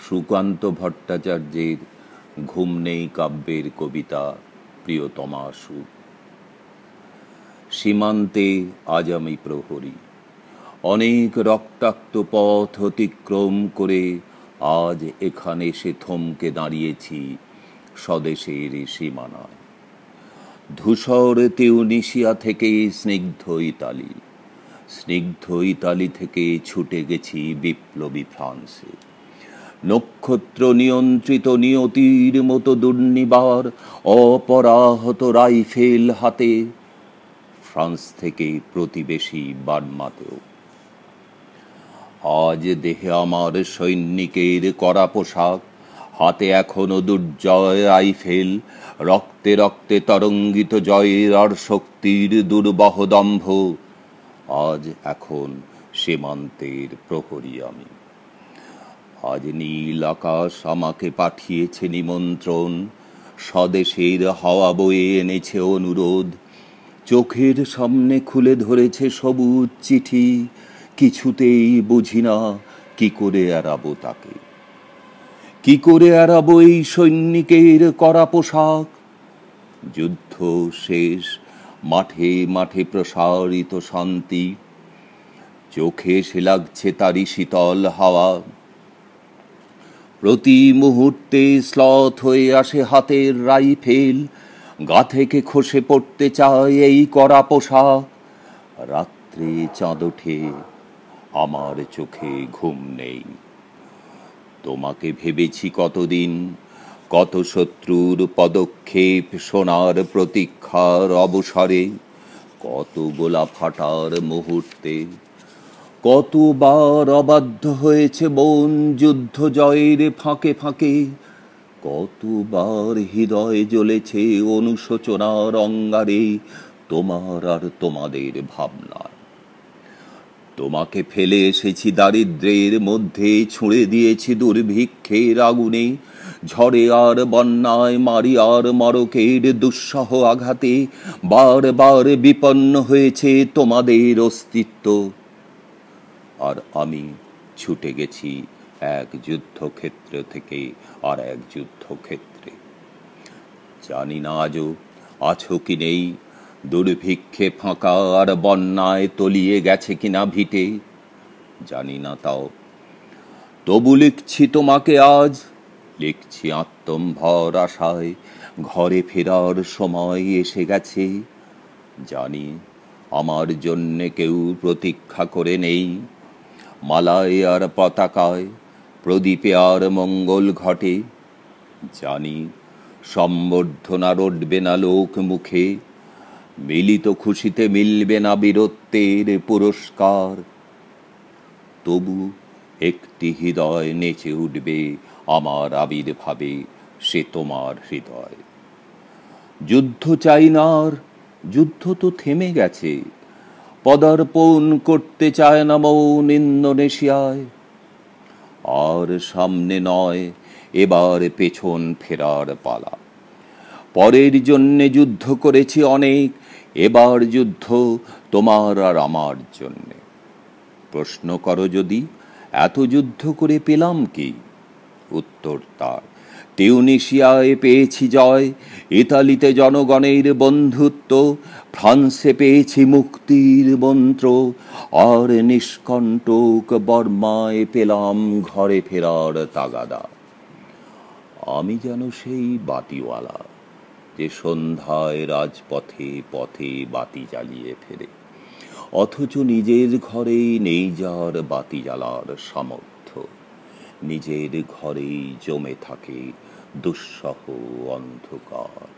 সুকান্ত ভট্টাচার্যের ঘুম নেই কাব্যের কবিতা প্রিয়তমা সুর। সীমান্তে আজ আমি প্রহরী, অনেক রক্তাক্ত পথ অতিক্রম করে আজ এখানে এসে থমকে দাঁড়িয়েছি স্বদেশের সীমানায়। ধূসর তিউনিসিয়া থেকে স্নিগ্ধ ইতালি, স্নিগ্ধ ইতালি থেকে ছুটে গেছি বিপ্লবী ফ্রান্সে। নক্ষত্র নিয়ন্ত্রিত নিয়তির মতো দুর্নিবার অপরাহত রাইফেল হাতে ফ্রান্স থেকে প্রতিবেশী বার্মাতেও। আজ দেহে আমার সৈনিকের কড়া পোশাক, হাতে এখনো দুর্জয় রাইফেল, রক্তে রক্তে তরঙ্গিত জয়ের আর শক্তির দুর্বহ দম্ভ। আজ এখন সীমান্তের প্রহরী আমি। আজ নীল আকাশ আমাকে পাঠিয়েছে নিমন্ত্রণ, স্বদেশের হাওয়া বয়ে এনেছে অনুরোধ। চোখের সামনে খুলে ধরেছে সবুজ চিঠি, কিছুতেই বুঝি না কি করে এড়াবো তাকে। কি করে এড়াবো এই সৈনিকের কড়া পোশাক? যুদ্ধ শেষ, মাঠে মাঠে প্রসারিত শান্তি, চোখে এসে লাগছে তারই শীতল হাওয়া। প্রতি মুহূর্তে শ্লথ হয়ে আসে হাতের রাইফেল, গা থেকে খসে পড়তে চায় এই কড়া পোশাক। রাত্রে চাঁদ ওঠে, আমার চোখে ঘুম নেই। তোমাকে ভেবেছি কতদিন, কত শত্রুর পদক্ষেপ সোনার প্রতীক্ষার অবসরে, কত গোলা ফাটার মুহূর্তে, কতবার অবাধ্য হয়েছে বন যুদ্ধ জয়ের ফাঁকে ফাঁকে, কতবার হৃদয় জ্বলেছে অনুশোচনার অঙ্গারে তোমার আর তোমাদের ভাবনায়। তোমাকে ফেলে এসেছি দারিদ্র্যের মধ্যে, ছুঁড়ে দিয়েছি দুর্ভিক্ষের আগুনে, ঝড়ে আর বন্যায়, মারি আর মরকের দুঃসহ আঘাতে বারবার বিপন্ন হয়েছে তোমাদের অস্তিত্ব। আর আমি ছুটে গেছি এক যুদ্ধক্ষেত্র থেকে আর এক যুদ্ধক্ষেত্রে। জানি না আজও আছো কি নেই, দুর্ভিক্ষে ফাঁকা আর বন্যায় তলিয়ে গেছে কিনা ভিটে, জানি না তাও। তবু লিখছি তোমাকে আজ, লিখছি আত্মম্ভর আশায়, ঘরে ফেরার সময় এসে গেছে। জানি আমার জন্যে কেউ প্রতীক্ষা করে নেই, মালায় আর পতাকায়, প্রদীপে আর মঙ্গল ঘটে। জানি সম্বর্ধনা রটবে না লোক মুখে, মিলিত খুশিতে মিলবে না বীরত্বের পুরস্কার। তবু একটি হৃদয় নেচে উঠবে আমার আবির্ভাবে, সে তোমার হৃদয়। যুদ্ধ চাই না আর, যুদ্ধ তো থেমে গেছে, পদার্পণ করতে চায় না মন ইন্দোনেশিয়ায়। আর সামনে নয়, এবার পেছন ফেরার পালা। পরের জন্যে যুদ্ধ করেছি অনেক, এবার যুদ্ধ তোমার আর আমার জন্যে। প্রশ্ন করো যদি, এত যুদ্ধ করে পেলাম কি? উত্তর তার, তিউনিসিয়ায় পেয়েছি জয়, ইতালিতে জনগণের বন্ধুত্ব, ফ্রান্সে পেয়েছি মুক্তির মন্ত্র, আর নিষ্কণ্টক বর্মায় পেলাম ঘরে ফেরার তাগাদা। আমি যেন সেই বাতিওয়ালা, যে সন্ধ্যায় রাজপথে পথে বাতি জ্বালিয়ে ফেরে, অথচ নিজের ঘরেই নেই যার বাতি জ্বালার সামর্থ্য। নিজের ঘরেই জমে থাকে দুঃসহ অন্ধকার।